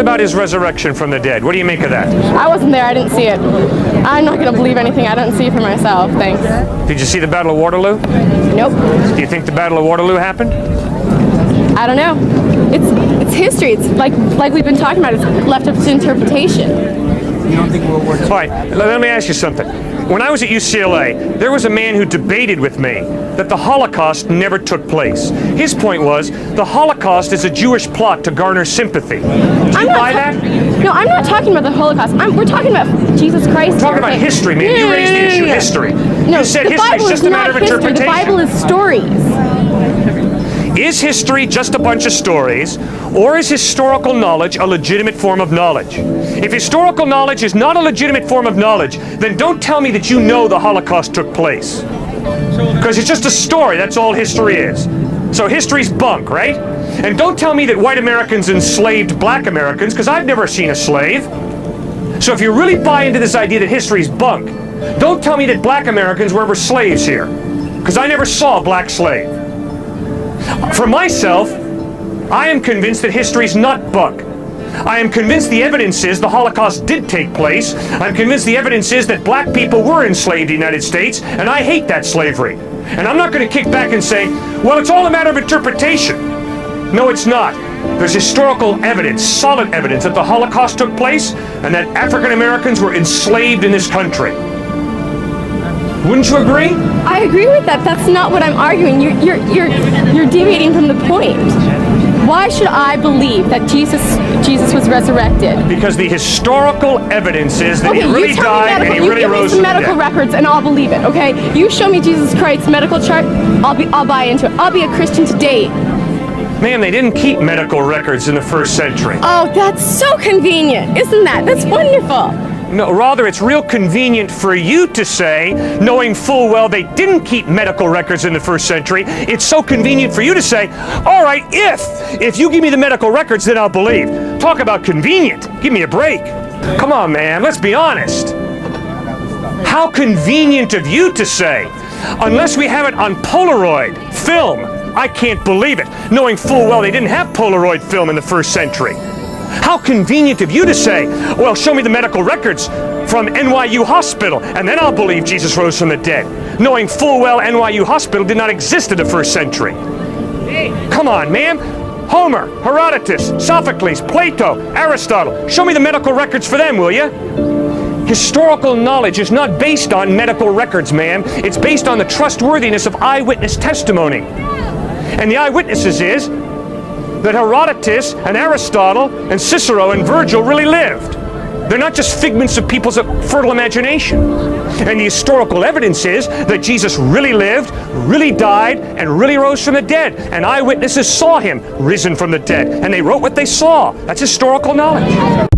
about his resurrection from the dead? What do you make of that? I wasn't there. I didn't see it. I'm not going to believe anything I don't see for myself. Thanks. Did you see the Battle of Waterloo? Nope. Do you think the Battle of Waterloo happened? I don't know. It's history. It's like we've been talking about. It's left up to interpretation. You don't think World War II? All right, let me ask you something. When I was at UCLA, there was a man who debated with me that the Holocaust never took place. His point was the Holocaust is a Jewish plot to garner sympathy. Do you buy that? No, I'm not talking about the Holocaust. We're talking about Jesus Christ. We're talking about history, man. You raised the issue history. No, You said the history Bible is just is a not matter of history. interpretation. The Bible is stories. Is history just a bunch of stories, or is historical knowledge a legitimate form of knowledge? If historical knowledge is not a legitimate form of knowledge, then don't tell me that you know the Holocaust took place. Because it's just a story, that's all history is. So history's bunk, right? And don't tell me that white Americans enslaved black Americans, because I've never seen a slave. So if you really buy into this idea that history's bunk, don't tell me that black Americans were ever slaves here, because I never saw a black slave. For myself, I am convinced that history's not bunk. I am convinced the evidence is the Holocaust did take place. I'm convinced the evidence is that black people were enslaved in the United States, and I hate that slavery. And I'm not going to kick back and say, well, it's all a matter of interpretation. No, it's not. There's historical evidence, solid evidence, that the Holocaust took place and that African Americans were enslaved in this country. Wouldn't you agree? I agree with that. That's not what I'm arguing. You're deviating from the point. Why should I believe that Jesus was resurrected? Because the historical evidence is that he really died and he really rose from the dead. You give me some medical records and I'll believe it, okay? You show me Jesus Christ's medical chart, I'll buy into it. I'll be a Christian today. Ma'am, they didn't keep medical records in the first century. Oh, that's so convenient, isn't that? That's wonderful. No, rather, it's real convenient for you to say, knowing full well they didn't keep medical records in the first century, it's so convenient for you to say, all right, if you give me the medical records, then I'll believe. Talk about convenient. Give me a break. Come on, man, let's be honest. How convenient of you to say, unless we have it on Polaroid film, I can't believe it, knowing full well they didn't have Polaroid film in the first century. How convenient of you to say, well, show me the medical records from NYU Hospital, and then I'll believe Jesus rose from the dead, knowing full well NYU Hospital did not exist in the first century. Come on, man. Homer, Herodotus, Sophocles, Plato, Aristotle. Show me the medical records for them, will you? Historical knowledge is not based on medical records, ma'am. It's based on the trustworthiness of eyewitness testimony. And the eyewitnesses is that Herodotus and Aristotle and Cicero and Virgil really lived. They're not just figments of people's fertile imagination. And the historical evidence is that Jesus really lived, really died, and really rose from the dead. And eyewitnesses saw him risen from the dead. And they wrote what they saw. That's historical knowledge.